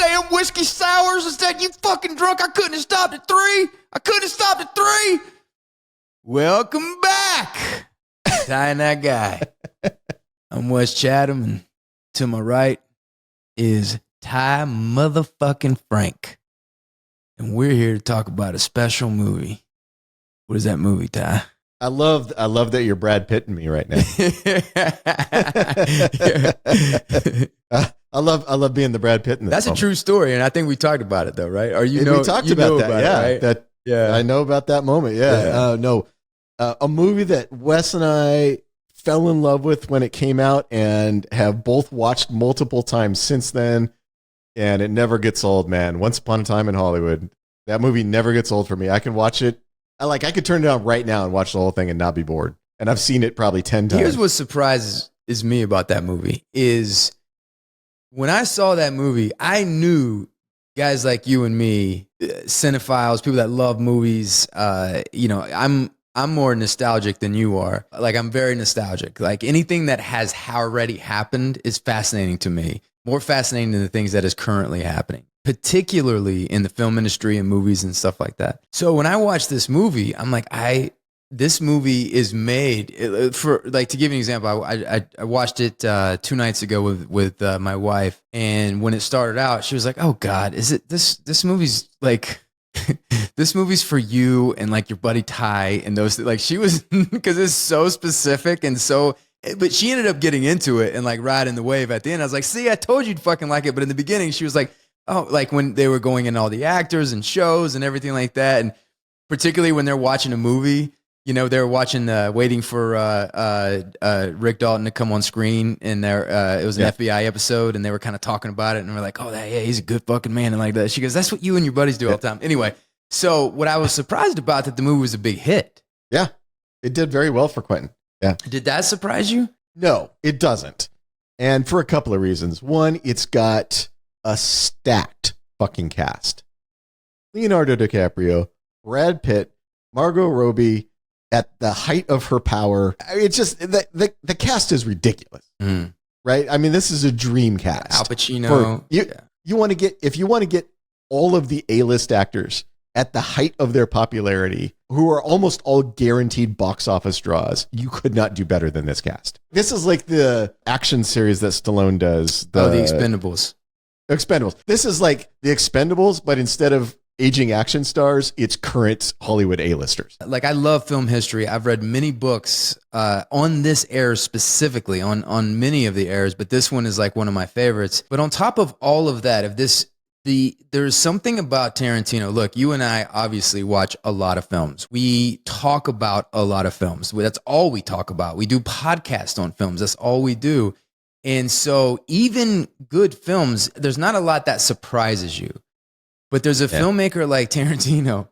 damn whiskey sours instead. You fucking drunk. I couldn't have stopped at 3. Welcome back. Ty and that guy. I'm Wes Chatham, and to my right is Ty motherfucking Franck. And we're here to talk about a special movie. What is that movie, Ty? I love that you're Brad Pitting me right now. I love being the Brad Pitt in this. That's moment. A true story, and I think we talked about it though, right? Or we talked about that, yeah. Yeah, I know about that moment. Yeah. A movie that Wes and I fell in love with when it came out, and have both watched multiple times since then. And it never gets old, man. Once Upon a Time in Hollywood. That movie never gets old for me. I can watch it. I could turn it on right now and watch the whole thing and not be bored. And I've seen it probably 10 times. Here's what surprises me about that movie is when I saw that movie, I knew guys like you and me, cinephiles, people that love movies, I'm more nostalgic than you are. Like, I'm very nostalgic. Like, anything that has already happened is fascinating to me. More fascinating than the things that is currently happening, particularly in the film industry and movies and stuff like that. So when I watched this movie, I'm like, this movie is made for, like, to give you an example, I watched it 2 nights ago with my wife, and when it started out, she was like, "Oh God, is it this movie's like." This movie's for you and like your buddy Ty and those, like, she was, because it's so specific and so, but she ended up getting into it and like riding the wave at the end. I was like, see, I told you you'd fucking like it. But in the beginning, she was like, oh, like when they were going in all the actors and shows and everything like that. And particularly when they're watching a movie, they're watching, waiting for Rick Dalton to come on screen, and it was an FBI episode, and they were kind of talking about it, and we're like, oh, yeah, he's a good fucking man, and like that. She goes, that's what you and your buddies do all the time. Anyway, so what I was surprised about, that the movie was a big hit. Yeah, it did very well for Quentin. Yeah. Did that surprise you? No, it doesn't. And for a couple of reasons. One, it's got a stacked fucking cast. Leonardo DiCaprio, Brad Pitt, Margot Robbie, at the height of her power. It's just the cast is ridiculous, right? I mean, this is a dream cast. Al Pacino. You want to get, if you want to get all of the A-list actors at the height of their popularity, who are almost all guaranteed box office draws, you could not do better than this cast. This is like the action series that Stallone does. The Expendables. Expendables. This is like the Expendables, but instead of aging action stars, it's current Hollywood A-listers. Like, I love film history. I've read many books on this era specifically, on many of the eras, but this one is like one of my favorites. But on top of all of that, there's something about Tarantino. Look, you and I obviously watch a lot of films. We talk about a lot of films. That's all we talk about. We do podcasts on films. That's all we do. And so even good films, there's not a lot that surprises you. But there's a filmmaker like Tarantino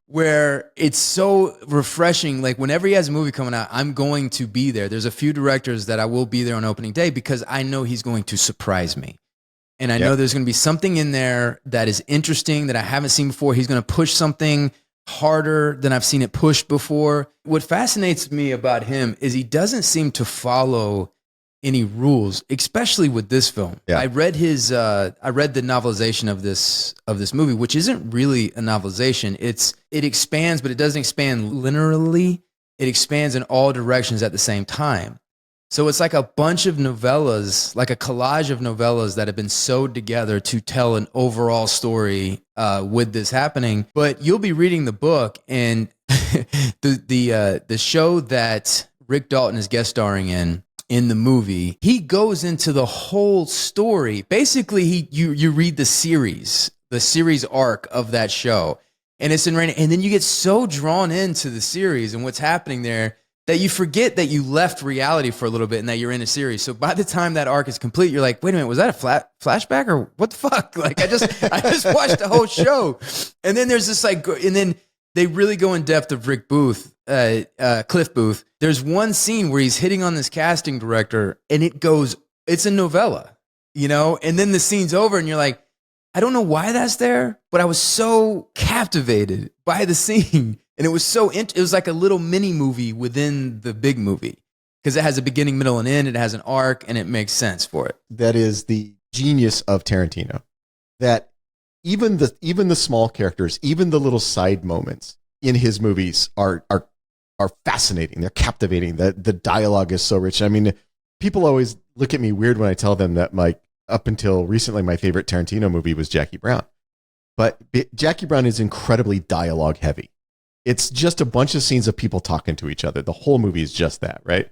where it's so refreshing. Like, whenever he has a movie coming out, I'm going to be there. There's a few directors that I will be there on opening day because I know he's going to surprise me. And I know there's going to be something in there that is interesting that I haven't seen before. He's going to push something harder than I've seen it pushed before. What fascinates me about him is he doesn't seem to follow any rules, especially with this film. Yeah. I read the novelization of this movie, which isn't really a novelization. It expands, but it doesn't expand linearly. It expands in all directions at the same time. So it's like a bunch of novellas, like a collage of novellas that have been sewed together to tell an overall story with this happening. But you'll be reading the book, and the show that Rick Dalton is guest starring in the movie, he goes into the whole story. Basically, you read the series arc of that show, and it's in rain, and then you get so drawn into the series and what's happening there that you forget that you left reality for a little bit and that you're in a series. So by the time that arc is complete, you're like, wait a minute, was that a flashback or what the fuck? Like, I just watched the whole show. And then there's this and then they really go in depth of Cliff Booth. There's one scene where he's hitting on this casting director, and it's a novella, and then the scene's over and you're like, I don't know why that's there, but I was so captivated by the scene. And it was it was like a little mini movie within the big movie, because it has a beginning, middle, and end. It has an arc, and it makes sense for it. That is the genius of Tarantino. that even the small characters, even the little side moments in his movies are fascinating. They're captivating. The dialogue is so rich. I mean, people always look at me weird when I tell them that up until recently, my favorite Tarantino movie was Jackie Brown. But Jackie Brown is incredibly dialogue heavy. It's just a bunch of scenes of people talking to each other. The whole movie is just that, right?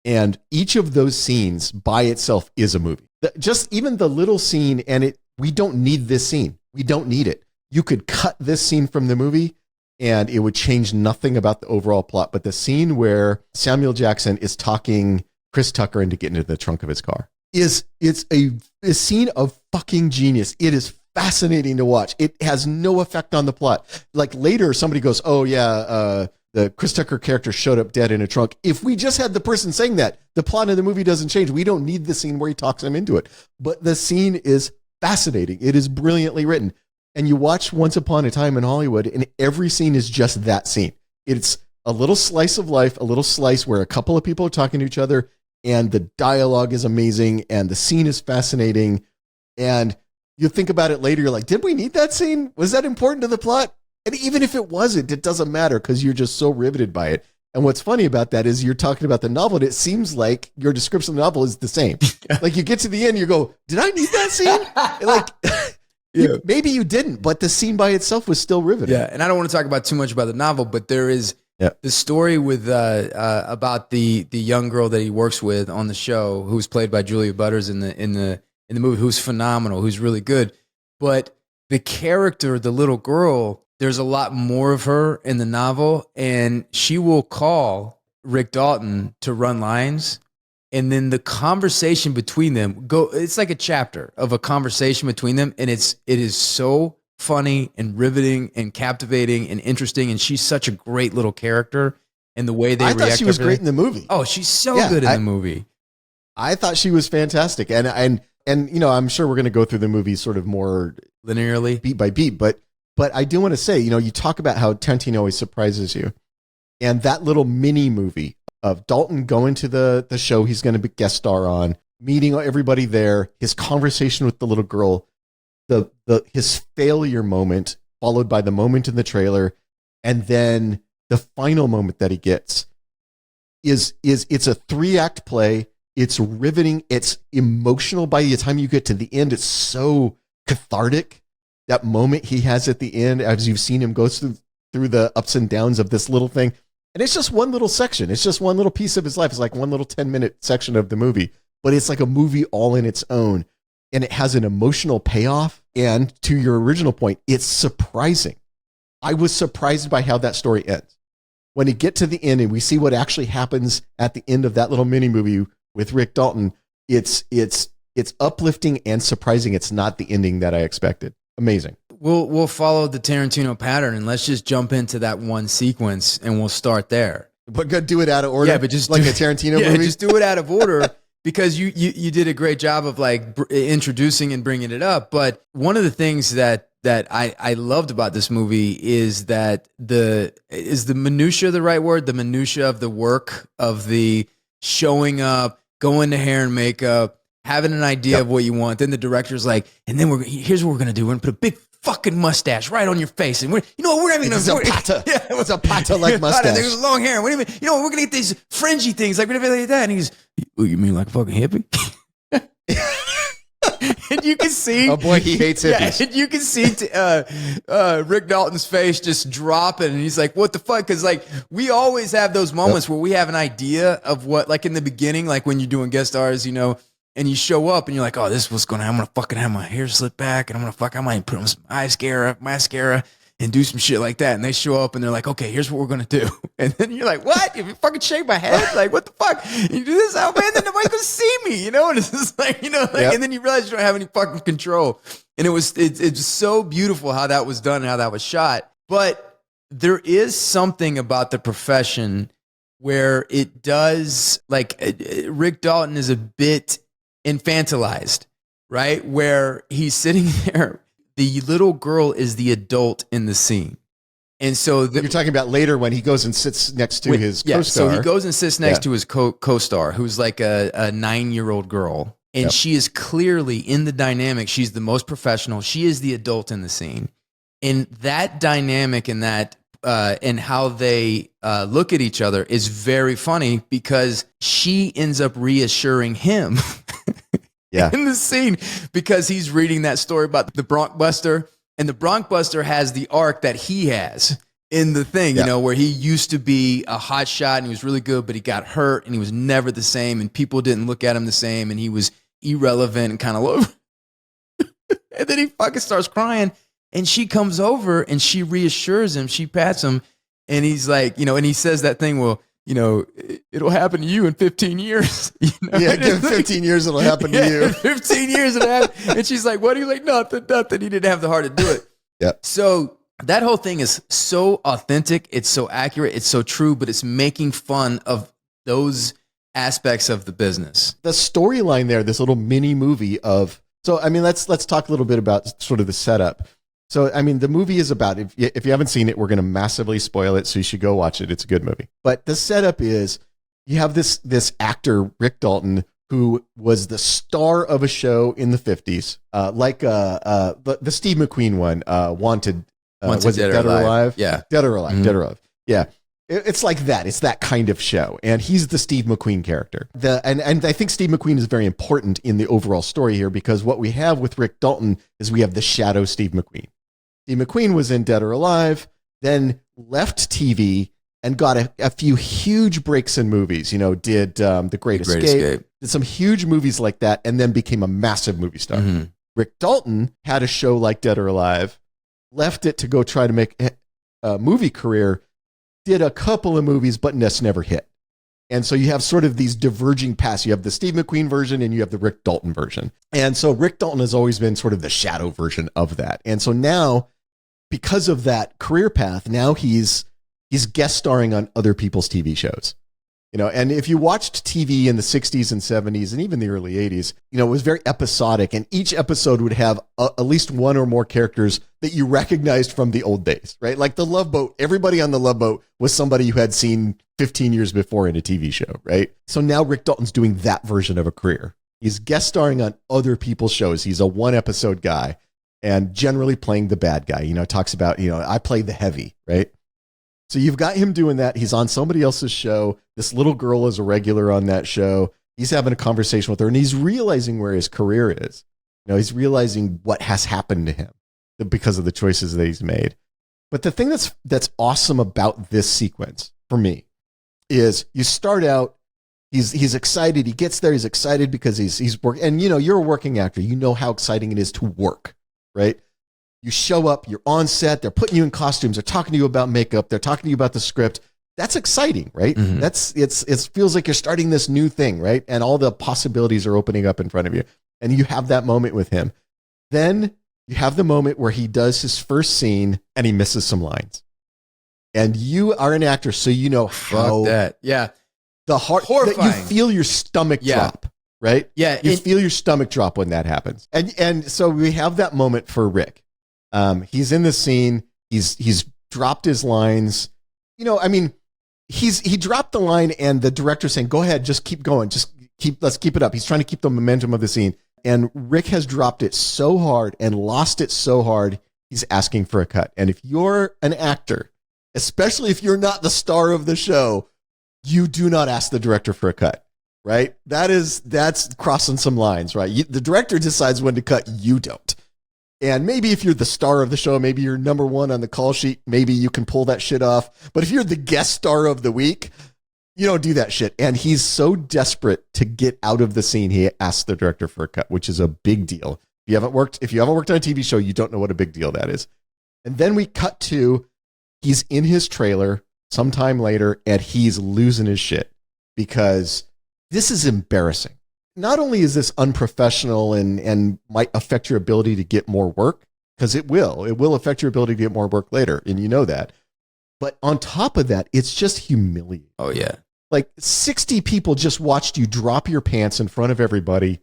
And each of those scenes by itself is a movie. Just even the little scene, and we don't need this scene. We don't need it. You could cut this scene from the movie and it would change nothing about the overall plot. But the scene where Samuel Jackson is talking Chris Tucker into getting into the trunk of his car it's a scene of fucking genius. It is fascinating to watch. It has no effect on the plot. Like later, somebody goes, "Oh yeah, the Chris Tucker character showed up dead in a trunk." If we just had the person saying that, the plot of the movie doesn't change. We don't need the scene where he talks him into it. But the scene is fascinating. It is brilliantly written. And you watch Once Upon a Time in Hollywood, and every scene is just that scene. It's a little slice of life, a little slice where a couple of people are talking to each other, and the dialogue is amazing, and the scene is fascinating. And you think about it later, you're like, did we need that scene? Was that important to the plot? And even if it wasn't, it doesn't matter because you're just so riveted by it. And what's funny about that is you're talking about the novel, and it seems like your description of the novel is the same. Like you get to the end, you go, did I need that scene? Like, yeah. Maybe you didn't, but the scene by itself was still riveting. Yeah, and I don't want to talk about too much about the novel, but there is the story with about the young girl that he works with on the show, who's played by Julia Butters in the movie, who's phenomenal, who's really good. But the character, the little girl, there's a lot more of her in the novel, and she will call Rick Dalton to run lines. And then the conversation between them it's like a chapter of a conversation between them. And it is so funny and riveting and captivating and interesting. And she's such a great little character, and the way they react. I thought she was great in the movie. Oh, she's so good in the movie. I thought she was fantastic. And you know, I'm sure we're going to go through the movie sort of more linearly, beat by beat, but I do want to say, you know, you talk about how Tarantino always surprises you, and that little mini movie of Dalton going to the show he's going to be guest star on, meeting everybody there, his conversation with the little girl, his failure moment, followed by the moment in the trailer, and then the final moment that he gets is it's a 3-act play. It's riveting. It's emotional by the time you get to the end. It's so cathartic. That moment he has at the end, as you've seen him go through the ups and downs of this little thing. And it's just one little section. It's just one little piece of his life. It's like one little 10-minute section of the movie, but it's like a movie all in its own. And it has an emotional payoff. And to your original point, it's surprising. I was surprised by how that story ends. When you get to the end and we see what actually happens at the end of that little mini movie with Rick Dalton, it's uplifting and surprising. It's not the ending that I expected. Amazing. We'll follow the Tarantino pattern, and let's just jump into that one sequence, and we'll start there. But go do it out of order. Yeah, but just like a Tarantino movie. Just do it out of order because you did a great job of like introducing and bringing it up. But one of the things that I loved about this movie is that the minutia the right word? The minutia of the work of the showing up, going to hair and makeup, having an idea of what you want. Then the director's like, and then here's what we're gonna do. We're gonna put a big fucking mustache right on your face, and we're not even it's a pata like mustache. There's long hair. What do you mean? We're gonna get these fringy things like that. And he's, oh, you mean like a fucking hippie? And you can see, oh boy, he hates hippies. Yeah, and you can see Rick Dalton's face just dropping, and he's like, "What the fuck?" Because like we always have those moments where we have an idea of what, like in the beginning, like when you're doing guest stars, you know. And you show up and you're like, oh, this is what's going to happen. I'm going to fucking have my hair slicked back, and I might put on some mascara and do some shit like that. And they show up and they're like, okay, here's what we're going to do. And then you're like, what? You fucking shave my head? Like, what the fuck? You do this out, man, then nobody's going to see me, you know? And it's just like, and then you realize you don't have any fucking control. And it's so beautiful how that was done and how that was shot. But there is something about the profession where it does, like, Rick Dalton is a bit infantilized, right? Where he's sitting there, the little girl is the adult in the scene. And so you're talking about later when he goes and sits next to his co-star. So he goes and sits next to his co-star, who's like a 9-year-old girl. And she is clearly in the dynamic. She's the most professional. She is the adult in the scene. And that dynamic and that and how they look at each other is very funny because she ends up reassuring him in the scene because he's reading that story about the Bronx Buster. And the Bronx Buster has the arc that he has in the thing, you know, where he used to be a hot shot and he was really good, but he got hurt and he was never the same and people didn't look at him the same and he was irrelevant and kind of low. And then he fucking starts crying and she comes over and she reassures him, she pats him and he's like, you know, and he says that thing, well, you know, it'll happen to you in 15 years. You know? Yeah, give 15 years, it'll happen to you. 15 years it'll happen. And she's like, what? He's like, nothing. He didn't have the heart to do it. Yeah. So that whole thing is so authentic. It's so accurate. It's so true, but it's making fun of those aspects of the business. The storyline there, this little mini movie of, so, I mean, let's talk a little bit about sort of the setup. So, I mean, the movie is about, if you haven't seen it, we're going to massively spoil it. So you should go watch it. It's a good movie. But the setup is you have this actor, Rick Dalton, who was the star of a show in the 50s, like the Steve McQueen one, Wanted. Was it Dead or Alive? Yeah. Dead or Alive. Mm-hmm. Dead or Alive. Yeah. It's like that. It's that kind of show. And he's the Steve McQueen character. And I think Steve McQueen is very important in the overall story here because what we have with Rick Dalton is we have the shadow Steve McQueen. Steve McQueen was in Dead or Alive, then left TV and got a few huge breaks in movies. You know, did The Great Escape, did some huge movies like that, and then became a massive movie star. Mm-hmm. Rick Dalton had a show like Dead or Alive, left it to go try to make a movie career, did a couple of movies, but never hit. And so you have sort of these diverging paths. You have the Steve McQueen version and you have the Rick Dalton version. And so Rick Dalton has always been sort of the shadow version of that. And so now, because of that career path, now he's guest starring on other people's TV shows. You know, and if you watched TV in the 60s and 70s and even the early 80s, you know, it was very episodic and each episode would have at least one or more characters that you recognized from the old days, right? Like the Love Boat, everybody on the Love Boat was somebody you had seen 15 years before in a TV show, right? So now Rick Dalton's doing that version of a career. He's guest starring on other people's shows. He's a one episode guy and generally playing the bad guy, you know, talks about, you know, I play the heavy, right? So you've got him doing that. He's on somebody else's show. This little girl is a regular on that show. He's having a conversation with her and he's realizing where his career is. You know, he's realizing what has happened to him because of the choices that he's made. But the thing that's awesome about this sequence for me is you start out, he's excited. He gets there. He's excited because he's working. And, you know, you're a working actor. You know how exciting it is to work, right? You show up, you're on set, they're putting you in costumes, they're talking to you about makeup, they're talking to you about the script. That's exciting, right? Mm-hmm. It feels like you're starting this new thing, right? And all the possibilities are opening up in front of you. And you have that moment with him. Then you have the moment where he does his first scene and he misses some lines. And you are an actor, so you know how that. Yeah. The heart that you feel your stomach drop, right? Yeah. You feel your stomach drop when that happens. And so we have that moment for Rick. He's in the scene. He's dropped his lines. You know, I mean, he dropped the line and the director's saying, go ahead, just keep going. Let's keep it up. He's trying to keep the momentum of the scene. And Rick has dropped it so hard and lost it so hard. He's asking for a cut. And if you're an actor, especially if you're not the star of the show, you do not ask the director for a cut, right? That's crossing some lines, right? The director decides when to cut. You don't. And maybe if you're the star of the show, maybe you're number one on the call sheet, maybe you can pull that shit off. But if you're the guest star of the week, you don't do that shit. And he's so desperate to get out of the scene, he asks the director for a cut, which is a big deal. If you haven't worked on a TV show, you don't know what a big deal that is. And then we cut to he's in his trailer sometime later and he's losing his shit because this is embarrassing. Not only is this unprofessional and might affect your ability to get more work, because it will affect your ability to get more work later, and you know that. But on top of that, it's just humiliating. Oh, yeah. Like 60 people just watched you drop your pants in front of everybody,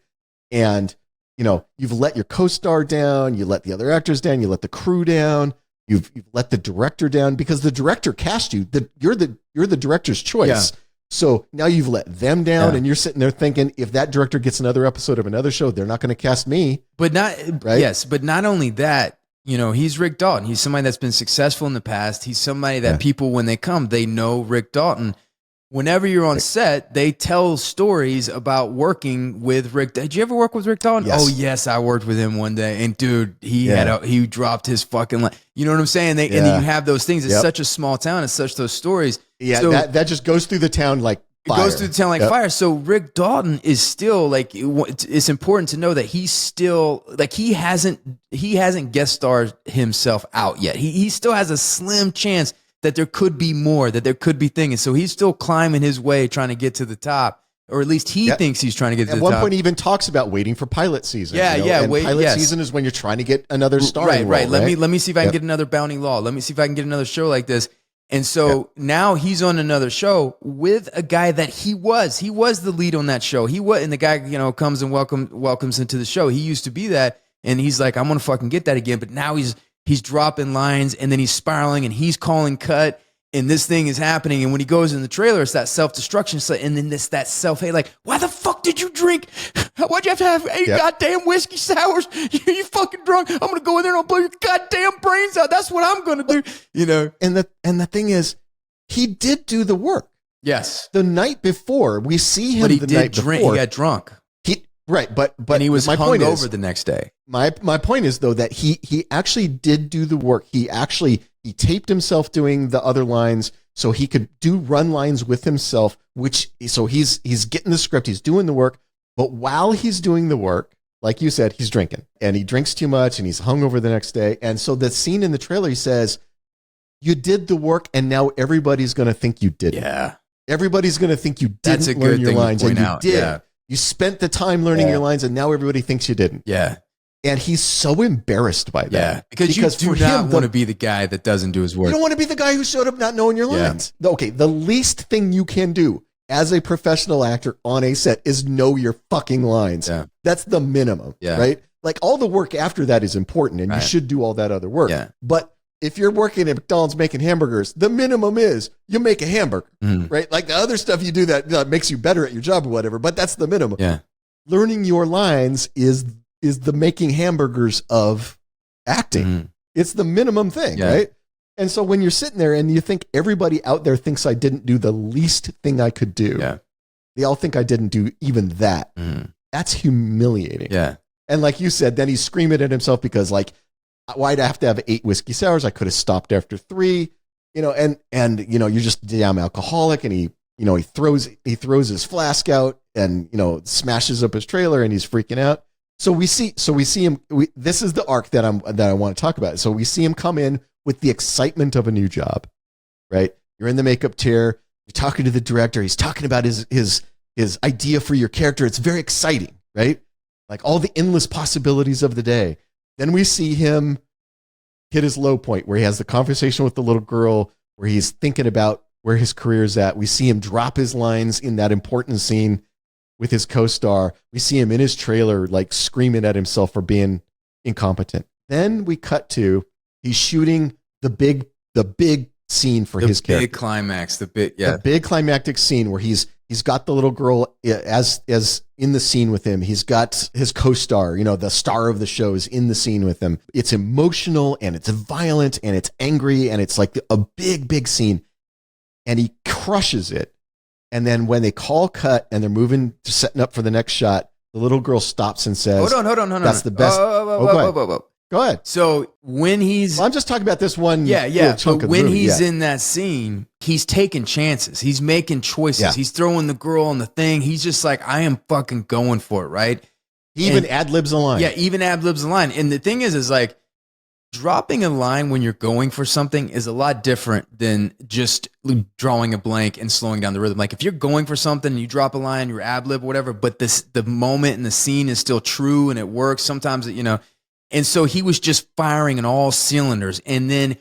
and you know, you've let your co-star down, you let the other actors down, you let the crew down, you've let the director down because the director cast you. You're the director's choice. Yeah. So now you've let them down, and you're sitting there thinking, if that director gets another episode of another show, they're not going to cast me. But but not only that, he's Rick Dalton. He's somebody that's been successful in the past. He's somebody that people, when they come, they know Rick Dalton. Whenever you're on set, they tell stories about working with Rick. Did you ever work with Rick Dalton? Yes. Oh yes, I worked with him one day, and dude, he dropped his fucking line. You know what I'm saying? And then you have those things. It's such a small town. It's such those stories. Yeah, so, that just goes through the town like fire. It goes through the town like fire. So Rick Dalton is still like. It's important to know that he's still like he hasn't guest starred himself out yet. He still has a slim chance that there could be more, that there could be things. And so he's still climbing his way, trying to get to the top, or at least he thinks he's trying to get to the top. At one point, he even talks about waiting for pilot season. And pilot season is when you're trying to get another starring role, Let me see if I can get another Bounty Law. Let me see if I can get another show like this. And so now he's on another show with a guy that he was the lead on that show. And the guy, comes and welcomes him to the show. He used to be that, and he's like, I'm going to fucking get that again. But now he's dropping lines, and then he's spiraling, and he's calling cut, and this thing is happening. And when he goes in the trailer, it's that self-destruction, and then that self-hate, like, why the fuck did you drink? Why'd you have to have 8 goddamn whiskey sours? You fucking drunk. I'm going to go in there and I'll blow your goddamn brains out. That's what I'm going to do, And the thing is, he did do the work. Yes. The night before, we see him He got drunk. Right, but and he was hungover the next day. My point is though that he actually did do the work. He taped himself doing the other lines so he could do run lines with himself. So he's getting the script, he's doing the work. But while he's doing the work, like you said, he's drinking, and he drinks too much, and he's hungover the next day. And so the scene in the trailer, he says, "You did the work, and now everybody's going to think you didn't." Yeah, everybody's going to think you didn't learn your lines, and you did. Yeah. You spent the time learning your lines, and now everybody thinks you didn't. Yeah. And he's so embarrassed by that. Yeah. Because you do not want to be the guy that doesn't do his work. You don't want to be the guy who showed up not knowing your lines. Yeah. Okay, the least thing you can do as a professional actor on a set is know your fucking lines. Yeah. That's the minimum, right? Like, all the work after that is important, and you should do all that other work. Yeah. But if you're working at McDonald's making hamburgers, the minimum is you make a hamburger, right? Like, the other stuff you do that makes you better at your job or whatever, but that's the minimum. Yeah. Learning your lines is the making hamburgers of acting. It's the minimum thing, right? And so when you're sitting there and you think everybody out there thinks I didn't do the least thing I could do, they all think I didn't do even that. That's humiliating. Yeah. And like you said, then he's screaming at himself because, like, why'd I have to have 8 whiskey sours? I could have stopped after 3, and you're just a damn alcoholic. And he throws his flask out and, smashes up his trailer, and he's freaking out. So we see him. This is the arc that I want to talk about. So we see him come in with the excitement of a new job, right? You're in the makeup chair. You're talking to the director. He's talking about his idea for your character. It's very exciting, right? Like, all the endless possibilities of the day. Then we see him hit his low point where he has the conversation with the little girl, where he's thinking about where his career is at. We see him drop his lines in that important scene with his co-star. We see him in his trailer, like, screaming at himself for being incompetent. Then we cut to he's shooting the big scene for his character. The big climactic scene where he's got the little girl as in the scene with him. He's got his co-star, the star of the show, is in the scene with him. It's emotional, and it's violent, and it's angry, and it's like a big scene. And he crushes it. And then when they call cut and they're setting up for the next shot, the little girl stops and says, Hold on. That's the best. Go ahead. So when I'm just talking about this one. So when he's in that scene, he's taking chances. He's making choices. Yeah. He's throwing the girl on the thing. He's just like, I am fucking going for it, right? He even ad-libs a line. Yeah, even ad-libs a line. And the thing is like, dropping a line when you're going for something is a lot different than just drawing a blank and slowing down the rhythm. Like, if you're going for something and you drop a line, you're ad-lib, whatever, but the moment and the scene is still true and it works. Sometimes, and so he was just firing on all cylinders. And then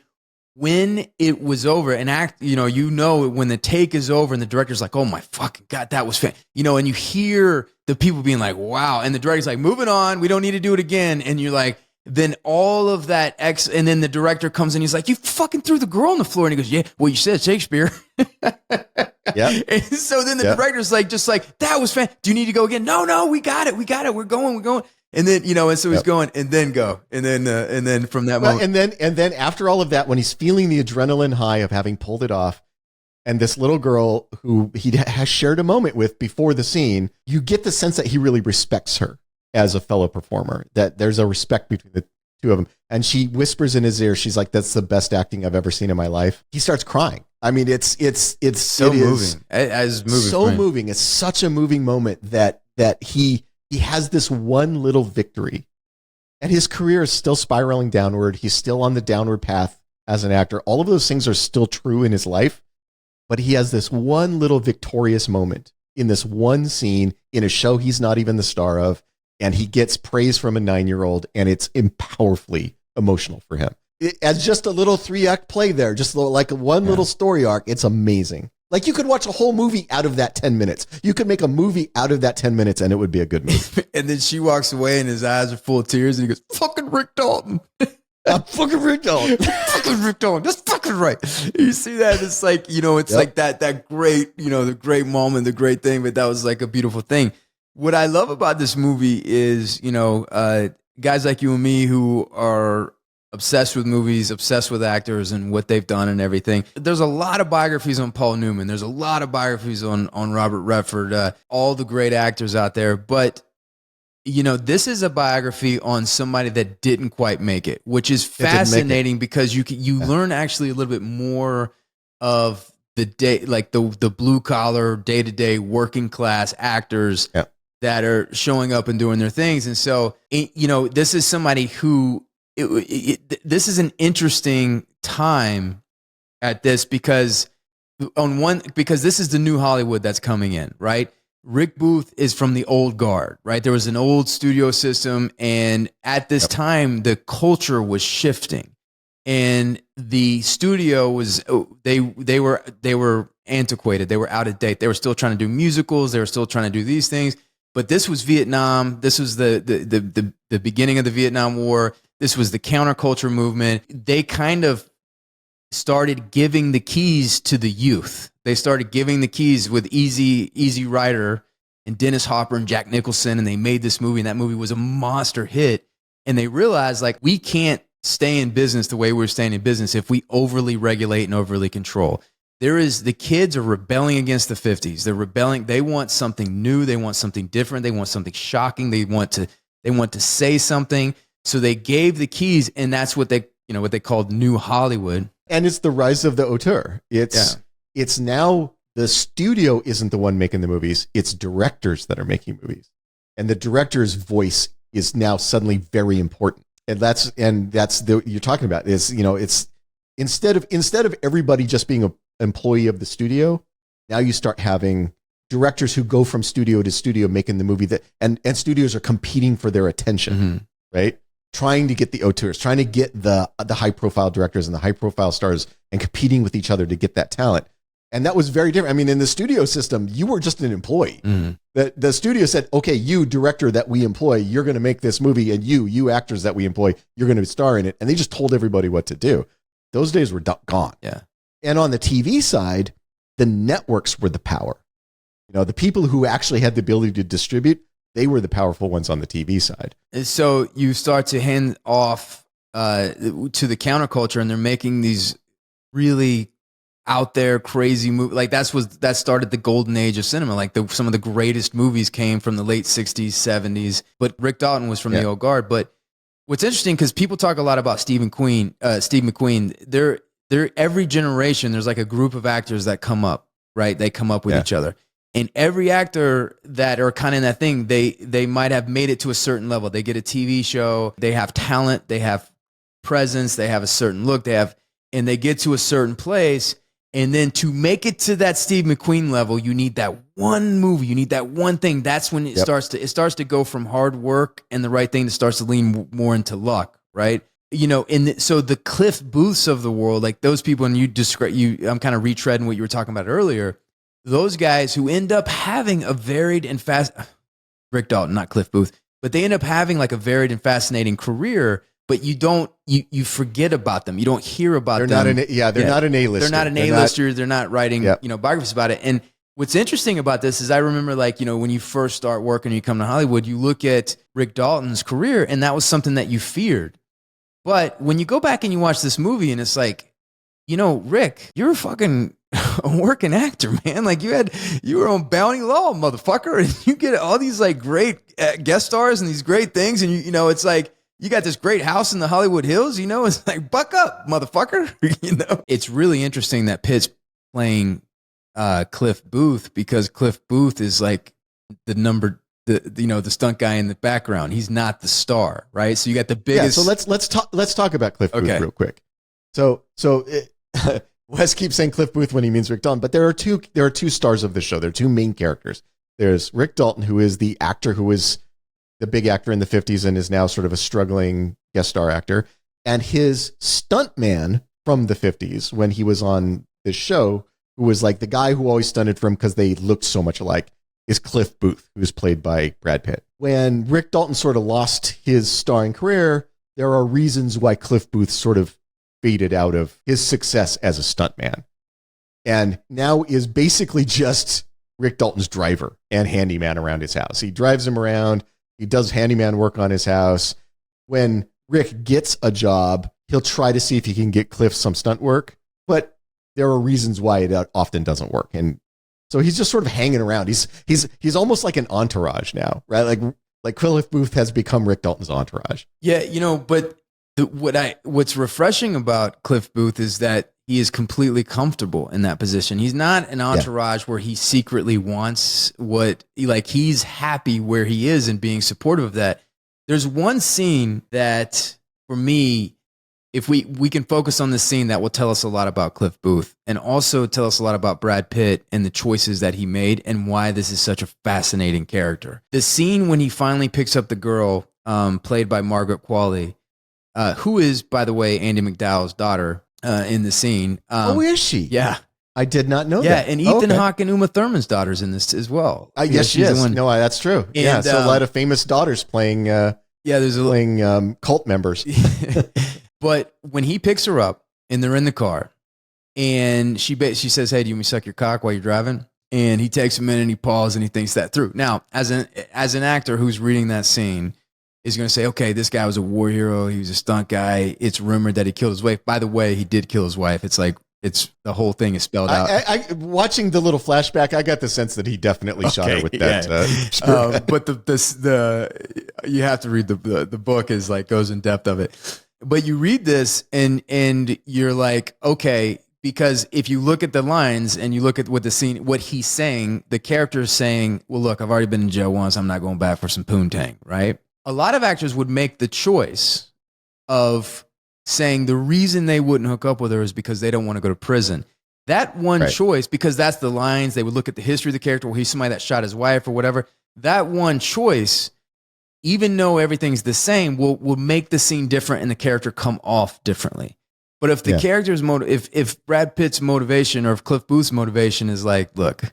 when it was over and when the take is over and the director's like, oh my fucking God, that was and you hear the people being like, wow. And the director's like, moving on. We don't need to do it again. And you're like, then all of that and then the director comes in, he's like, you fucking threw the girl on the floor. And he goes, yeah, well, you said Shakespeare. Yeah. So then the director's like, just like, that was fan. Do you need to go again? No, we got it. We're going. And then, and so he's going and then go. And then from that moment. And then after all of that, when he's feeling the adrenaline high of having pulled it off, and this little girl who he has shared a moment with before the scene, you get the sense that he really respects her as a fellow performer, that there's a respect between the two of them. And she whispers in his ear, she's like, that's the best acting I've ever seen in my life. He starts crying. I mean, it's so moving. Moving. It's such a moving moment that he has this one little victory, and his career is still spiraling downward. He's still on the downward path as an actor. All of those things are still true in his life. But he has this one little victorious moment in this one scene in a show he's not even the star of, and he gets praise from a 9-year-old, and it's powerfully emotional for him. As just a little 3-act play there, just like one little story arc, it's amazing. Like you could watch a whole movie out of that 10 minutes. You could make a movie out of that 10 minutes, and it would be a good movie. And then she walks away, and his eyes are full of tears, and he goes, fucking Rick Dalton. Fucking Rick Dalton. Fucking Rick Dalton. That's fucking right. You see that? It's like, it's like that great, the great moment, the great thing, but that was like a beautiful thing. What I love about this movie is, guys like you and me who are obsessed with movies, obsessed with actors and what they've done and everything. There's a lot of biographies on Paul Newman. There's a lot of biographies on Robert Redford, all the great actors out there. But this is a biography on somebody that didn't quite make it, which is fascinating because you learn actually a little bit more of the day, like the blue collar, day to day working class actors that are showing up and doing their things. And so, this is somebody who this is an interesting time at this because this is the new Hollywood that's coming in, right? Rick Booth is from the old guard, right? There was an old studio system, and at this time, the culture was shifting, and the studio was they were antiquated, they were out of date. They were still trying to do musicals, they were still trying to do these things, but this was Vietnam. This was the beginning of the Vietnam War. This was the counterculture movement. They kind of started giving the keys to the youth. They started giving the keys with Easy Rider and Dennis Hopper and Jack Nicholson, and they made this movie, and that movie was a monster hit. And they realized, like, we can't stay in business the way we're staying in business if we overly regulate and overly control. The kids are rebelling against the 50s. They're rebelling. They want something new. They want something different. They want something shocking. They want to say something. So they gave the keys, and that's what they called New Hollywood. And it's the rise of the auteur. It's now the studio isn't the one making the movies. It's directors that are making movies. And the director's voice is now suddenly very important. And that's you're talking about is, it's instead of everybody just being an employee of the studio, now you start having directors who go from studio to studio making the movie and studios are competing for their attention, right? Trying to get the auteurs, trying to get the high profile directors and the high profile stars and competing with each other to get that talent. And that was very different. I mean, in the studio system, you were just an employee. The studio said, okay, you director that we employ, you're going to make this movie, and you actors that we employ, you're going to star in it. And they just told everybody what to do. Those days were gone. Yeah. And on the TV side, the networks were the power. The people who actually had the ability to distribute, they were the powerful ones on the TV side. And so you start to hand off to the counterculture, and they're making these really out there crazy movies. Like that started the golden age of cinema. Like some of the greatest movies came from the late 60s, 70s. But Rick Dalton was from the old guard. But what's interesting, because people talk a lot about Steve McQueen. They're every generation. There's like a group of actors that come up, right? They come up with each other. And every actor that are kind of in that thing, they might have made it to a certain level. They get a TV show, they have talent, they have presence, they have a certain look, and they get to a certain place. And then to make it to that Steve McQueen level, you need that one movie, you need that one thing. That's when it starts to go from hard work and the right thing that starts to lean more into luck, right? So the Cliff Booths of the world, like those people, and I'm kind of retreading what you were talking about earlier. Those guys who end up having a varied and Rick Dalton, not Cliff Booth, but they end up having like a varied and fascinating career. but you forget about them. You don't hear about them. They're not an A-lister. They're not an A-lister. They're not writing, biographies about it. And what's interesting about this is I remember, like, when you first start working and you come to Hollywood, you look at Rick Dalton's career, and that was something that you feared. But when you go back and you watch this movie, and it's like, Rick, you're a fucking a working actor, man. Like, you were on Bounty Law, motherfucker, and you get all these like great guest stars and these great things, and it's like you got this great house in the Hollywood Hills. It's like, buck up, motherfucker. It's really interesting that Pitt's playing Cliff Booth, because Cliff Booth is like the stunt guy in the background. He's not the star, right? So you got the biggest. Yeah, so let's talk about Cliff Booth real quick. So Wes keeps saying Cliff Booth when he means Rick Dalton, but there are two stars of the show. There are two main characters. There's Rick Dalton, who is the actor who was the big actor in the 50s and is now sort of a struggling guest star actor, and his stuntman from the 50s when he was on this show, who was like the guy who always stunted for him because they looked so much alike, is Cliff Booth, who was played by Brad Pitt. When Rick Dalton sort of lost his starring career, there are reasons why Cliff Booth sort of faded out of his success as a stuntman, and now is basically just Rick Dalton's driver and handyman around his house. He drives him around. He does handyman work on his house. When Rick gets a job, he'll try to see if he can get Cliff some stunt work, but there are reasons why it often doesn't work. And so he's just sort of hanging around. He's almost like an entourage now, right? Like Cliff Booth has become Rick Dalton's entourage. Yeah, but what's refreshing about Cliff Booth is that he is completely comfortable in that position. He's not an entourage where he secretly wants he's happy where he is and being supportive of that. There's one scene that, for me, if we can focus on this scene, that will tell us a lot about Cliff Booth and also tell us a lot about Brad Pitt and the choices that he made and why this is such a fascinating character. The scene when he finally picks up the girl, played by Margaret Qualley, who is, by the way, Andie MacDowell's daughter, in the scene. Is she? Yeah. I did not know that. Yeah, and Ethan Hawke and Uma Thurman's daughter's in this as well. Yes, she is. No, that's true. And, so a lot of famous daughters playing cult members. But when he picks her up and they're in the car, and she says, "Hey, do you want me to suck your cock while you're driving?" And he takes a minute and he pauses and he thinks that through. Now, as an actor who's reading that scene, is going to say, okay, this guy was a war hero. He was a stunt guy. It's rumored that he killed his wife. By the way, he did kill his wife. It's like, the whole thing is spelled out. I watching the little flashback, I got the sense that he definitely shot her with that. Yeah. But you have to read the book is like goes in depth of it. But you read this and you're like, okay, because if you look at the lines and you look at what he's saying, the character is saying, well, look, I've already been in jail once. I'm not going back for some poontang, right? A lot of actors would make the choice of saying the reason they wouldn't hook up with her is because they don't want to go to prison. That one choice, because that's the lines, they would look at the history of the character, well, he's somebody that shot his wife or whatever. That one choice, even though everything's the same, will make the scene different and the character come off differently. But if the character's if Brad Pitt's motivation or if Cliff Booth's motivation is like, look,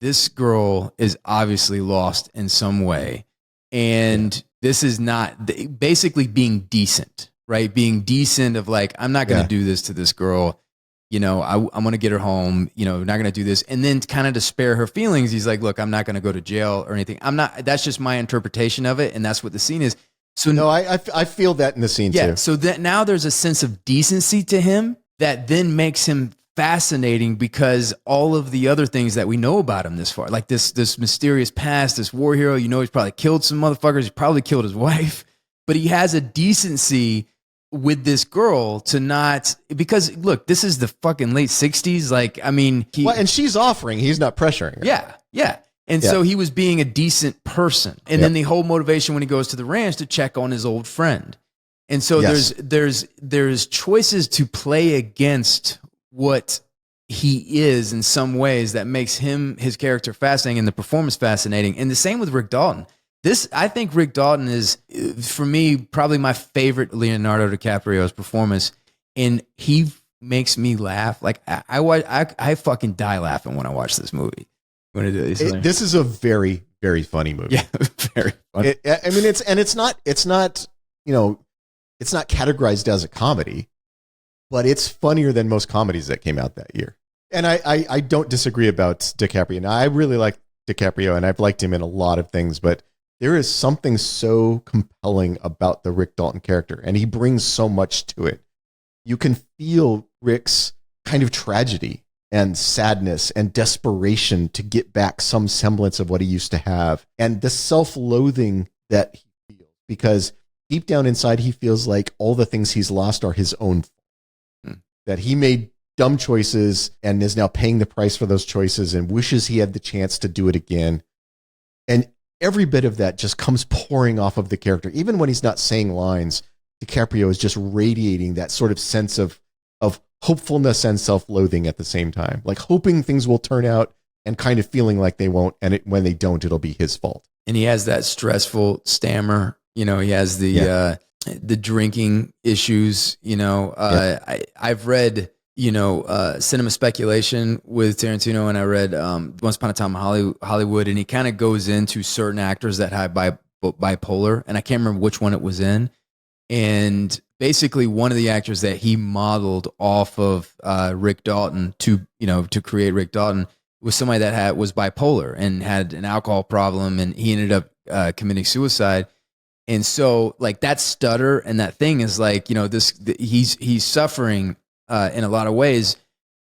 this girl is obviously lost in some way, and this is not basically being decent, right? Being decent of like, I'm not going to do this to this girl. I'm going to get her home, not going to do this. And then kind of to spare her feelings, he's like, look, I'm not going to go to jail or anything. That's just my interpretation of it. And that's what the scene is. So no, I feel that in the scene too. So that now there's a sense of decency to him that then makes him fascinating because all of the other things that we know about him this far, like this mysterious past, this war hero, he's probably killed some motherfuckers. He's probably killed his wife, but he has a decency with this girl to not, because look, this is the fucking late 60s. Like, I mean, and she's offering, he's not pressuring her. Yeah. And so he was being a decent person. And then the whole motivation when he goes to the ranch to check on his old friend. And so there's choices to play against what he is in some ways that makes his character fascinating and the performance fascinating. And the same with Rick Dalton. I think Rick Dalton is, for me, probably my favorite Leonardo DiCaprio's performance. And he makes me laugh. Like I fucking die laughing when I watch this movie. This is a very, very funny movie. Yeah, very funny. It's not, it's not categorized as a comedy, but it's funnier than most comedies that came out that year. And I don't disagree about DiCaprio. Now, I really like DiCaprio, and I've liked him in a lot of things, but there is something so compelling about the Rick Dalton character, and he brings so much to it. You can feel Rick's kind of tragedy and sadness and desperation to get back some semblance of what he used to have, and the self-loathing that he feels, because deep down inside, he feels like all the things he's lost are his own fault. That he made dumb choices and is now paying the price for those choices and wishes he had the chance to do it again. And every bit of that just comes pouring off of the character. Even when he's not saying lines, DiCaprio is just radiating that sort of sense of hopefulness and self-loathing at the same time, like hoping things will turn out and kind of feeling like they won't. And when they don't, it'll be his fault. And he has that stressful stammer. He has the drinking issues. I've read, Cinema Speculation with Tarantino, and I read Once Upon a Time in Hollywood, and he kind of goes into certain actors that have bipolar, and I can't remember which one it was in. And basically, one of the actors that he modeled off of Rick Dalton to create Rick Dalton was somebody that was bipolar and had an alcohol problem, and he ended up committing suicide. And so, like, that stutter and that thing is like, he's suffering in a lot of ways.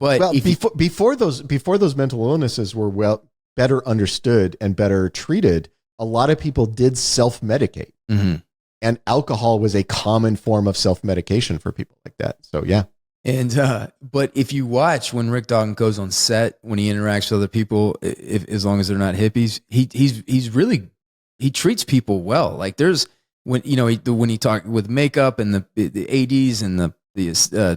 But before those mental illnesses were better understood and better treated, a lot of people did self-medicate. Mm-hmm. And alcohol was a common form of self-medication for people like that. So, yeah. And but if you watch when Rick Dalton goes on set, when he interacts with other people, as long as they're not hippies, he treats people well. Like there's when he talked with makeup and the ADs and the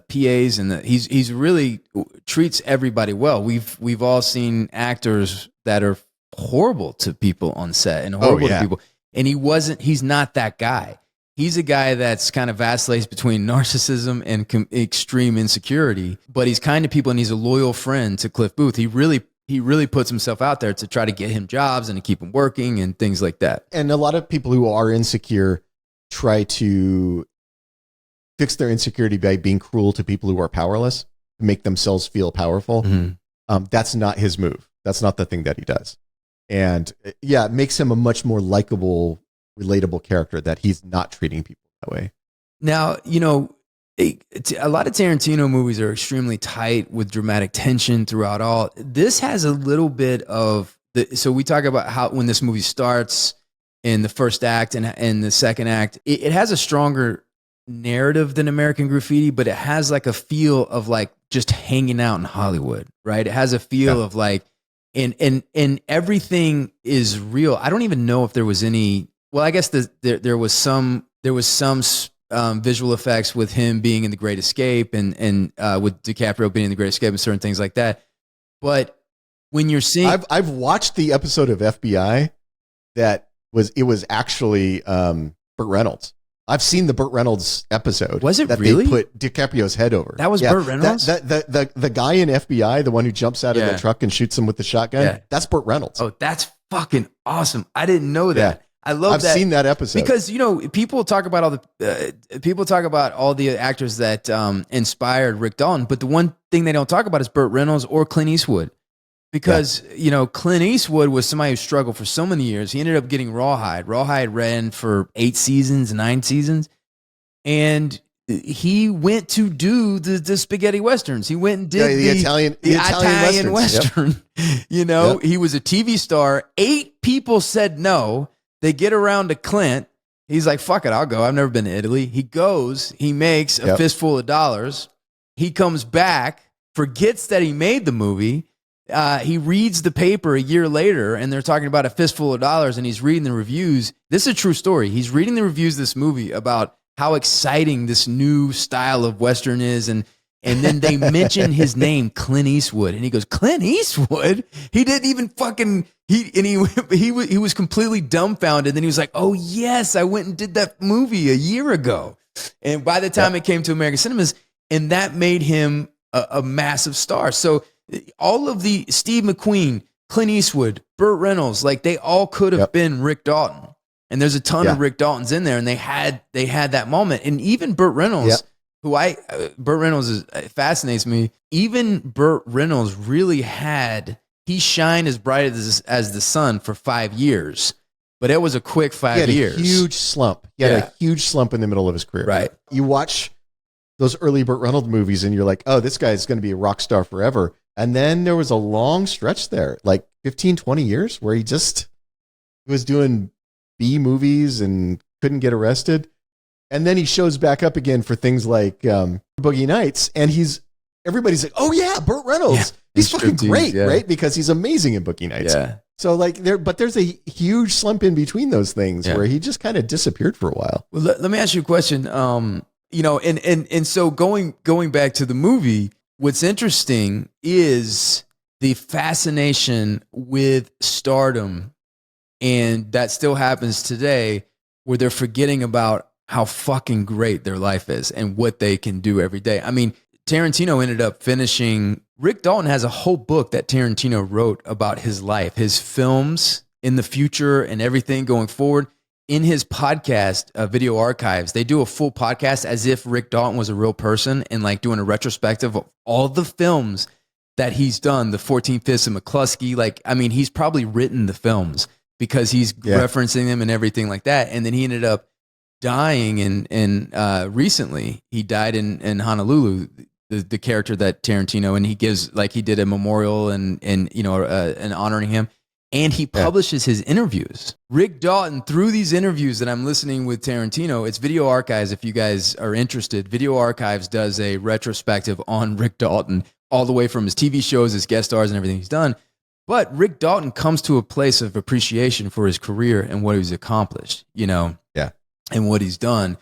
PAs and he's really treats everybody well. We've all seen actors that are horrible to people on set and horrible to people. And he's not that guy. He's a guy that's kind of vacillates between narcissism and extreme insecurity, but he's kind to people and he's a loyal friend to Cliff Booth. He really puts himself out there to try to get him jobs and to keep him working and things like that. And a lot of people who are insecure try to fix their insecurity by being cruel to people who are powerless, to make themselves feel powerful. Mm-hmm. That's not his move. That's not the thing that he does. And it makes him a much more likable, relatable character that he's not treating people that way. Now, a lot of Tarantino movies are extremely tight with dramatic tension throughout all. This has a little bit of so we talk about how when this movie starts in the first act and the second act, it has a stronger narrative than American Graffiti, but it has like a feel of like just hanging out in Hollywood, right? It has a feel of like, and everything is real. I don't even know if there was any. Well, I guess there was some visual effects with him being in The Great Escape and with DiCaprio being in The Great Escape and certain things like that. But when you're seeing, I've watched the episode of FBI that was actually Burt Reynolds. I've seen the Burt Reynolds episode. Was it that really? They put DiCaprio's head over. That was Burt Reynolds? The guy in FBI, the one who jumps out of the truck and shoots him with the shotgun, that's Burt Reynolds. Oh, that's fucking awesome. I didn't know that. Yeah. I love I've seen that episode. Because, people talk about all the actors that inspired Rick Dalton, but the one thing they don't talk about is Burt Reynolds or Clint Eastwood. Because, Clint Eastwood was somebody who struggled for so many years. He ended up getting Rawhide. Rawhide ran for 9 seasons. And he went to do the spaghetti westerns. He went and did the Italian western. Yep. He was a TV star. 8 people said no. They get around to Clint. He's like, fuck it, I'll go. I've never been to Italy. He goes. He makes a fistful of dollars. He comes back, forgets that he made the movie. He reads the paper a year later, and they're talking about a fistful of dollars, and he's reading the reviews. This is a true story. He's reading the reviews of this movie about how exciting this new style of Western is, and then they mention his name, Clint Eastwood, and he goes, Clint Eastwood? He didn't even fucking he was completely dumbfounded. Then he was like, oh yes, I went and did that movie a year ago. And by the time it came to American cinemas, and that made him a massive star. So all of the Steve McQueen, Clint Eastwood, Burt Reynolds, like they all could have been Rick Dalton. And there's a ton of Rick Daltons in there, and they had that moment. And even Burt Reynolds, Burt Reynolds fascinates me. Even Burt Reynolds really he shined as bright as the sun for 5 years, but it was a quick 5 years. He had a huge slump. He had a huge slump in the middle of his career. Right. You watch those early Burt Reynolds movies, and you're like, oh, this guy's going to be a rock star forever. And then there was a long stretch there, like 15, 20 years, where he was doing B movies and couldn't get arrested. And then he shows back up again for things like Boogie Nights, and everybody's like, oh yeah, Burt Reynolds. Yeah. He's fucking great, right? Because he's amazing in Boogie Nights. Yeah. So there's a huge slump in between those things where he just kind of disappeared for a while. Well, let me ask you a question. And so going back to the movie, what's interesting is the fascination with stardom, and that still happens today, where they're forgetting about how fucking great their life is and what they can do every day. I mean, Tarantino ended up finishing. Rick Dalton has a whole book that Tarantino wrote about his life, his films in the future and everything going forward. In his podcast, Video Archives, they do a full podcast as if Rick Dalton was a real person and like doing a retrospective of all the films that he's done, the 14 Fifths of McCluskey. Like, I mean, he's probably written the films because he's referencing them and everything like that. And then he ended up dying recently. He died in Honolulu, the character that Tarantino, and he gives, like, he did a memorial and honoring him. And he publishes his interviews. Rick Dalton, through these interviews that I'm listening with Tarantino, it's Video Archives. If you guys are interested, Video Archives does a retrospective on Rick Dalton, all the way from his TV shows, his guest stars, and everything he's done. But Rick Dalton comes to a place of appreciation for his career and what he's accomplished, and what he's done.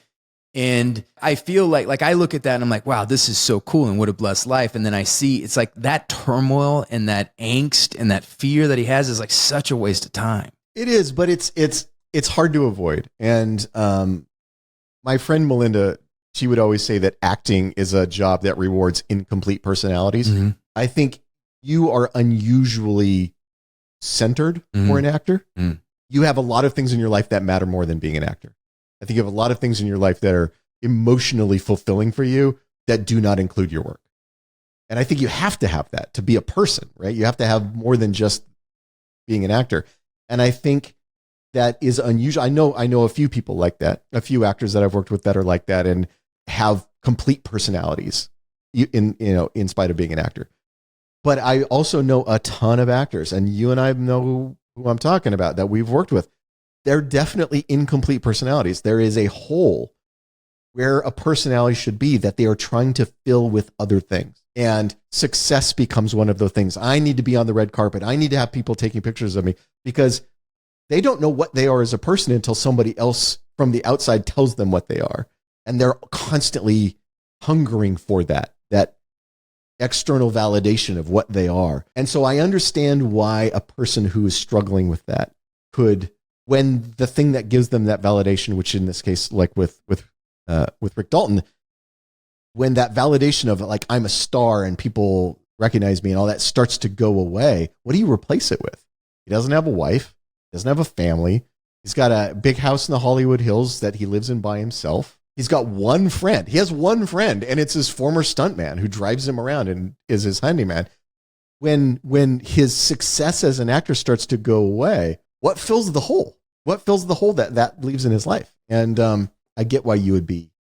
And I feel like I look at that and I'm like, wow, this is so cool and what a blessed life. And then I see it's like that turmoil and that angst and that fear that he has is like such a waste of time. It is, but it's hard to avoid. And my friend Melinda, she would always say that acting is a job that rewards incomplete personalities. Mm-hmm. I think you are unusually centered for an actor. Mm. You have a lot of things in your life that matter more than being an actor. I think you have a lot of things in your life that are emotionally fulfilling for you that do not include your work. And I think you have to have that to be a person, right? You have to have more than just being an actor. And I think that is unusual. I know a few people like that, a few actors that I've worked with that are like that and have complete personalities in spite of being an actor. But I also know a ton of actors, and you and I know who I'm talking about that we've worked with. They're definitely incomplete personalities. There is a hole where a personality should be that they are trying to fill with other things. And success becomes one of those things. I need to be on the red carpet. I need to have people taking pictures of me, because they don't know what they are as a person until somebody else from the outside tells them what they are. And they're constantly hungering for that external validation of what they are. And so I understand why a person who is struggling with that could, when the thing that gives them that validation, which in this case, like with Rick Dalton, when that validation of like, I'm a star and people recognize me and all that starts to go away, what do you replace it with? He doesn't have a wife, doesn't have a family. He's got a big house in the Hollywood Hills that he lives in by himself. He's got one friend. He has one friend, and it's his former stuntman who drives him around and is his handyman. When his success as an actor starts to go away, what fills the hole? What fills the hole that leaves in his life? And I get why you would be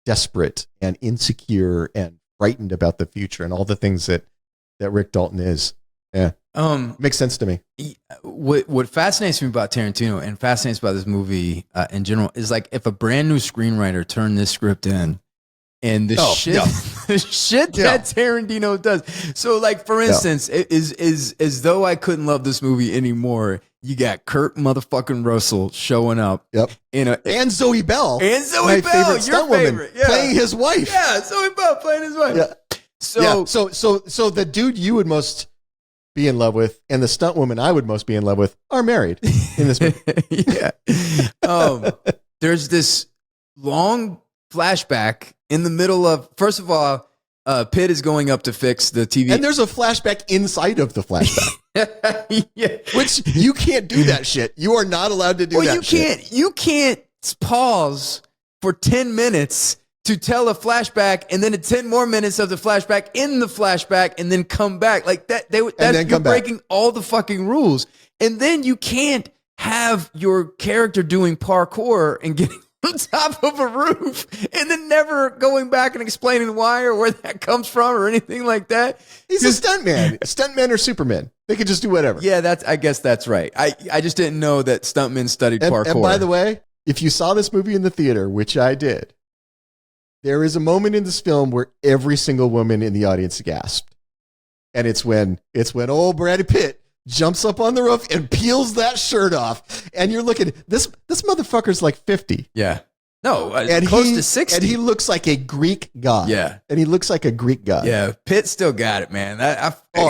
desperate and insecure and frightened about the future and all the things that Rick Dalton is. Yeah. Makes sense to me. What fascinates me about Tarantino and fascinates about this movie in general is like if a brand new screenwriter turned this script in and the shit that Tarantino does. So like, for instance, is as though I couldn't love this movie anymore. You got Kurt motherfucking Russell showing up. Yep. And Zoe Bell. And Zoe Bell, your favorite. Yeah. Playing his wife. Yeah, Zoe Bell playing his wife. Yeah. So the dude you would most be in love with and the stunt woman I would most be in love with are married in this movie. Yeah. There's this long flashback in the middle of, first of all, Pitt is going up to fix the TV. And there's a flashback inside of the flashback. Yeah. Which you can't do that shit. You are not allowed to do that shit. You can't pause for 10 minutes to tell a flashback and then 10 more minutes of the flashback in the flashback and then come back. Like that, you're breaking all the fucking rules. And then you can't have your character doing parkour and getting on top of a roof and then never going back and explaining why or where that comes from or anything like that. He's a stuntman. Stuntmen or Superman. They could just do whatever. Yeah, I guess that's right. I just didn't know that stuntmen studied parkour. And by the way, if you saw this movie in the theater, which I did, there is a moment in this film where every single woman in the audience gasped. And it's when old Brad Pitt jumps up on the roof and peels that shirt off. And you're looking, this motherfucker's like 50. Yeah. No, close to 60. And he looks like a Greek god. Yeah. And he looks like a Greek god. Yeah. Pitt still got it, man.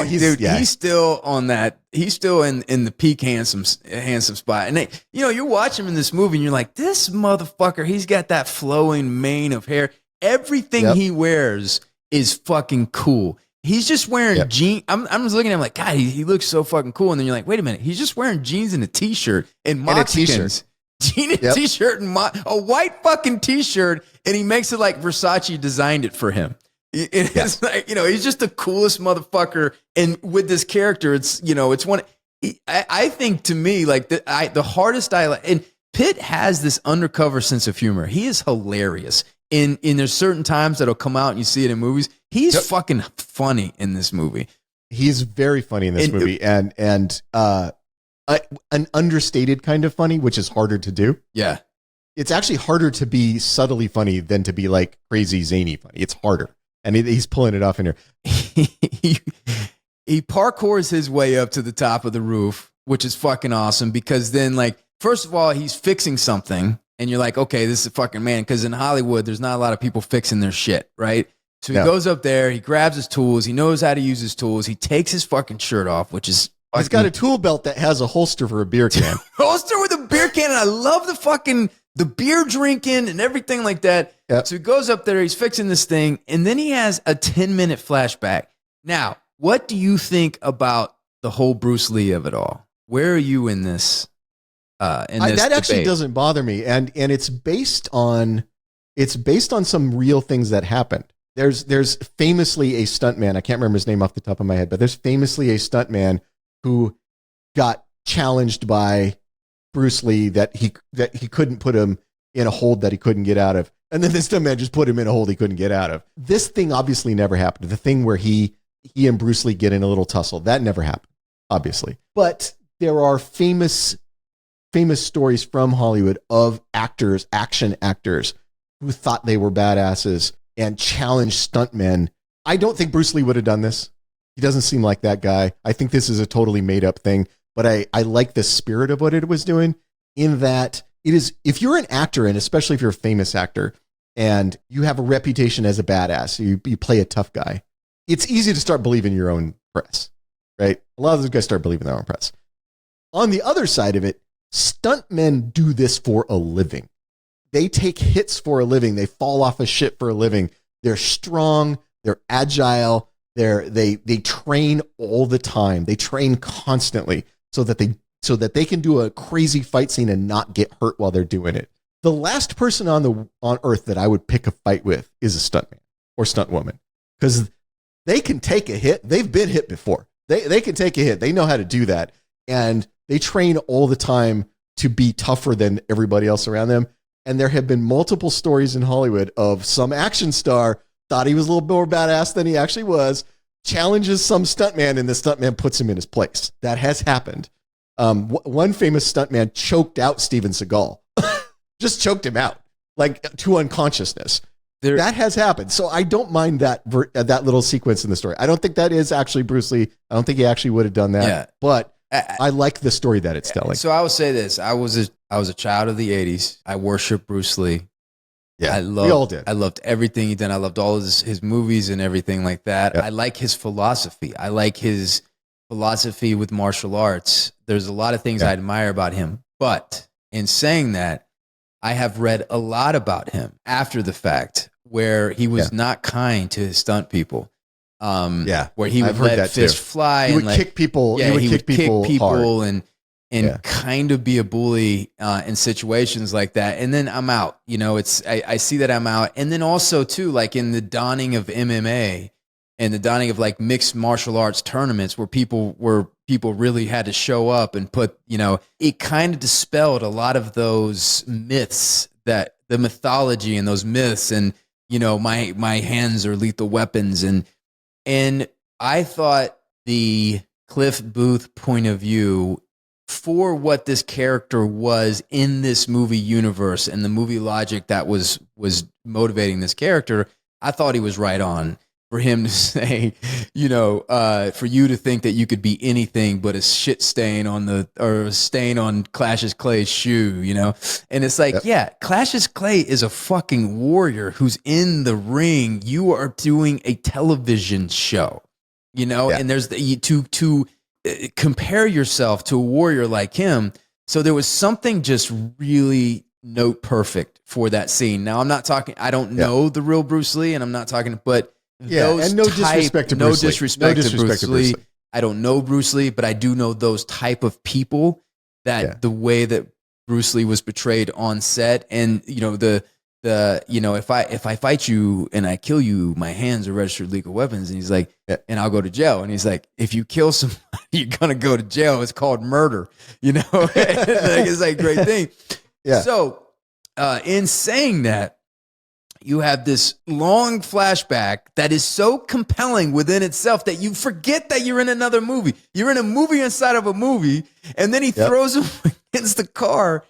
He's still on that. He's still in the peak handsome spot. And you watch him in this movie and you're like, this motherfucker, he's got that flowing mane of hair. Everything he wears is fucking cool. He's just wearing jeans. I'm just looking at him like, God, he looks so fucking cool. And then you're like, wait a minute. He's just wearing jeans and a t-shirt and moccasins. Jean and t-shirt and a white fucking t-shirt. And he makes it like Versace designed it for him. It's like, he's just the coolest motherfucker. And with this character, it's one. I think to me, like the hardest and Pitt has this undercover sense of humor. He is hilarious. In there's certain times that'll come out and you see it in movies. He's fucking funny in this movie. He's very funny in this movie, and an understated kind of funny, which is harder to do. Yeah, it's actually harder to be subtly funny than to be like crazy zany funny. It's harder, and he's pulling it off in here. He parkours his way up to the top of the roof, which is fucking awesome because then, like, first of all, he's fixing something. And you're like, okay, this is a fucking man. Because in Hollywood, there's not a lot of people fixing their shit, right? So he goes up there, he grabs his tools, he knows how to use his tools, he takes his fucking shirt off, which is... He's got a tool belt that has a holster for a beer can. Holster with a beer can, and I love the beer drinking and everything like that. Yep. So he goes up there, he's fixing this thing, and then he has a 10-minute flashback. Now, what do you think about the whole Bruce Lee of it all? Where are you in this? That actually doesn't bother me, and it's based on some real things that happened. There's famously a stuntman, I can't remember his name off the top of my head, but there's famously a stuntman who got challenged by Bruce Lee that he couldn't put him in a hold that he couldn't get out of, and then this stuntman just put him in a hold he couldn't get out of. This thing obviously never happened. The thing where he and Bruce Lee get in a little tussle, that never happened, obviously. But there are famous stories from Hollywood of action actors who thought they were badasses and challenged stuntmen. I don't think Bruce Lee would have done this. He doesn't seem like that guy. I think this is a totally made up thing, but I like the spirit of what it was doing in that it is, if you're an actor, and especially if you're a famous actor and you have a reputation as a badass, you play a tough guy, it's easy to start believing your own press, right? A lot of those guys start believing their own press. On the other side of it, stuntmen do this for a living. They take hits for a living. They fall off of shit for a living. They're strong. They're agile. They train all the time. They train constantly so that they can do a crazy fight scene and not get hurt while they're doing it. The last person on earth that I would pick a fight with is a stuntman or stuntwoman, because they can take a hit. They've been hit before. They can take a hit. They know how to do that. And they train all the time to be tougher than everybody else around them. And there have been multiple stories in Hollywood of some action star thought he was a little more badass than he actually was, challenges some stuntman, and the stuntman puts him in his place. That has happened. One famous stuntman choked out Steven Seagal. Just choked him out, like, to unconsciousness. That has happened. So I don't mind that little sequence in the story. I don't think that is actually Bruce Lee. I don't think he actually would have done that. Yeah. But I like the story that it's telling. So I will say this. I was a child of the 80s. I worship Bruce Lee. Yeah, we all did. I loved everything he did. I loved all of his movies and everything like that. Yep. I like his philosophy. I like his philosophy with martial arts. There's a lot of things I admire about him. But in saying that, I have read a lot about him after the fact where he was not kind to his stunt people. Where he would let fish fly. He would kick people. Yeah, he would kick people hard. and kind of be a bully in situations like that. And then I'm out. You know, I see that I'm out. And then also too, like in the dawning of MMA and the dawning of like mixed martial arts tournaments where people really had to show up and put, you know, it kind of dispelled a lot of those myths, that the mythology and those myths, and, you know, my hands are lethal weapons. And I thought the Cliff Booth point of view for what this character was in this movie universe and the movie logic that was motivating this character, I thought he was right on. For him to say, you know, for you to think that you could be anything but a shit stain or a stain on Cassius Clay's shoe, you know? And it's like, Cassius Clay is a fucking warrior who's in the ring. You are doing a television show, you know? And there's to compare yourself to a warrior like him. So there was something just really note perfect for that scene. Now, I'm not talking, I don't know the real Bruce Lee, and I'm not talking, but and no disrespect to Bruce Lee. I don't know Bruce Lee, but I do know those type of people that the way that Bruce Lee was portrayed on set, and you know if I fight you and I kill you, my hands are registered legal weapons, and he's like, and I'll go to jail, and he's like, if you kill somebody, you're gonna go to jail. It's called murder, you know. It's like a great thing. So in saying that, you have this long flashback that is so compelling within itself that you forget that you're in another movie. You're in a movie inside of a movie, and then he throws him against the car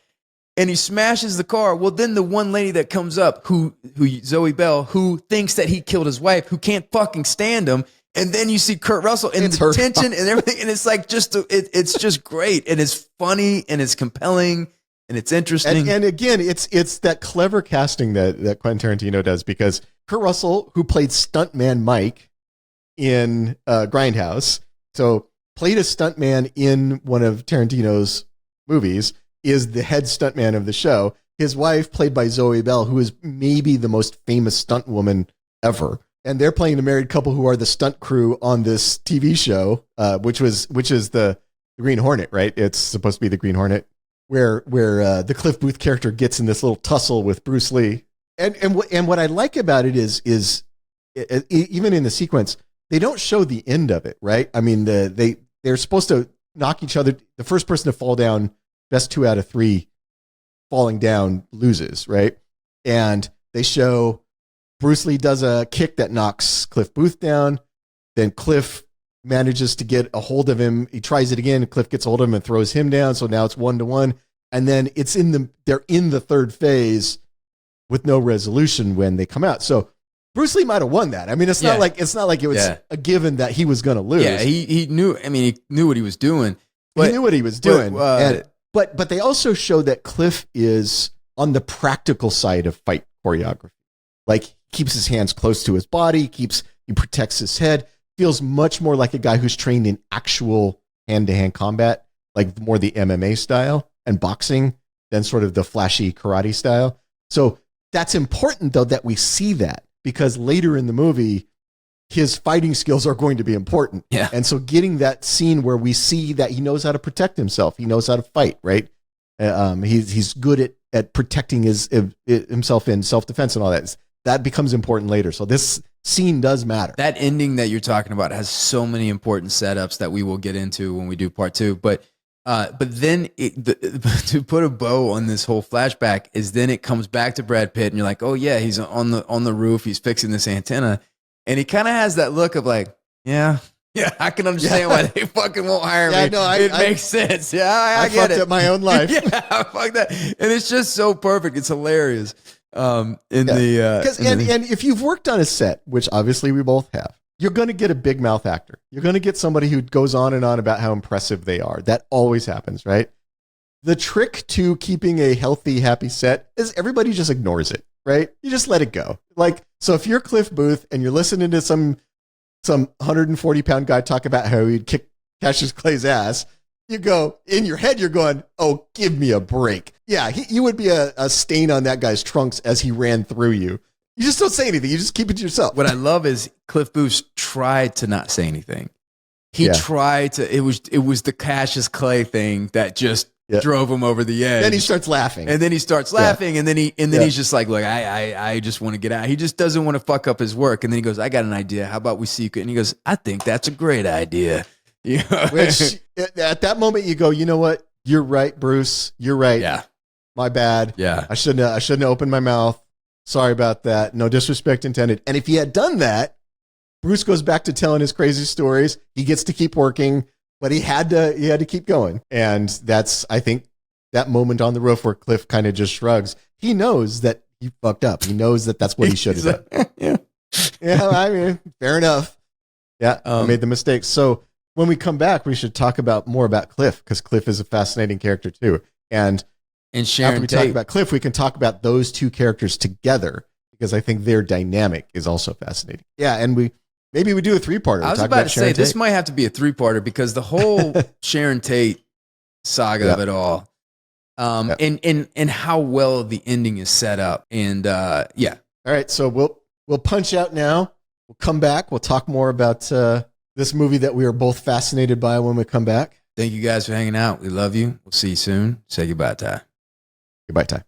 and he smashes the car. Well, then the one lady that comes up, who Zoe Bell, who thinks that he killed his wife, who can't fucking stand him. And then you see Kurt Russell and the tension and everything. And it's like it's just great. And it's funny and it's compelling. And it's interesting. And again, it's that clever casting that Quentin Tarantino does, because Kurt Russell, who played stuntman Mike in Grindhouse, so played a stuntman in one of Tarantino's movies, is the head stuntman of the show. His wife, played by Zoe Bell, who is maybe the most famous stunt woman ever. And they're playing a married couple who are the stunt crew on this TV show, which is the Green Hornet, right? It's supposed to be the Green Hornet. Where the Cliff Booth character gets in this little tussle with Bruce Lee, and what I like about it is even in the sequence, they don't show the end of it, right? I mean, they're supposed to knock each other. The first person to fall down, best 2 out of 3 falling down loses, right? And they show Bruce Lee does a kick that knocks Cliff Booth down. Then Cliff manages to get a hold of him. He tries it again. Cliff gets a hold of him and throws him down. So now it's 1-1. And then they're in the third phase with no resolution when they come out. So Bruce Lee might have won that. I mean, it's not like it was a given that he was going to lose. Yeah, he knew. I mean, he knew what he was doing. He knew what he was doing. But they also show that Cliff is on the practical side of fight choreography. Like, he keeps his hands close to his body. He protects his head. Feels much more like a guy who's trained in actual hand-to-hand combat, like more the MMA style and boxing than sort of the flashy karate style. So that's important, though, that we see that, because later in the movie, his fighting skills are going to be important. Yeah. And so getting that scene where we see that he knows how to protect himself, he knows how to fight, right? He's good at protecting himself in self-defense and all that becomes important later. So this scene does matter. That ending that you're talking about has so many important setups that we will get into when we do part 2. But then to put a bow on this whole flashback is then it comes back to Brad Pitt, and you're like, oh yeah, he's on the roof, he's fixing this antenna, and he kind of has that look of like, yeah, I can understand why they fucking won't hire me. No, it makes sense. Yeah, I get fucked it. up my own life. Yeah, fuck that, and it's just so perfect. It's hilarious. And if you've worked on a set, which obviously we both have, you're going to get a big mouth actor. You're going to get somebody who goes on and on about how impressive they are. That always happens, right? The trick to keeping a healthy, happy set is everybody just ignores it, right? You just let it go. Like, so if you're Cliff Booth and you're listening to some 140-pound guy talk about how he'd kick Cassius Clay's ass, you go, in your head, you're going, oh, give me a break. Yeah, you would be a stain on that guy's trunks as he ran through you. You just don't say anything. You just keep it to yourself. What I love is Cliff Booth tried to not say anything. He tried to. It was the Cassius Clay thing that just drove him over the edge. Then he starts laughing. And then he starts laughing, and then he's just like, look, I just want to get out. He just doesn't want to fuck up his work. And then he goes, I got an idea. How about we seek it? And he goes, I think that's a great idea. Which at that moment you go, you know what? You're right, Bruce. You're right. Yeah. My bad. Yeah. I shouldn't have opened my mouth. Sorry about that. No disrespect intended. And if he had done that, Bruce goes back to telling his crazy stories. He gets to keep working, but he had to keep going. And that's, I think, that moment on the roof where Cliff kind of just shrugs. He knows that he fucked up. He knows that that's what he should have done. Yeah. I mean, fair enough. Yeah. I made the mistake. So when we come back, we should talk more about Cliff, because Cliff is a fascinating character too. And Sharon after we talk about Cliff, we can talk about those two characters together, because I think their dynamic is also fascinating. Yeah. And maybe we do a 3-parter. I was about to say, this might have to be a 3-parter, because the whole Sharon Tate saga of it all, and how well the ending is set up. And All right. So we'll punch out now. We'll come back. We'll talk more about this movie that we are both fascinated by when we come back. Thank you guys for hanging out. We love you. We'll see you soon. Say goodbye, Ty. Goodbye, Ty.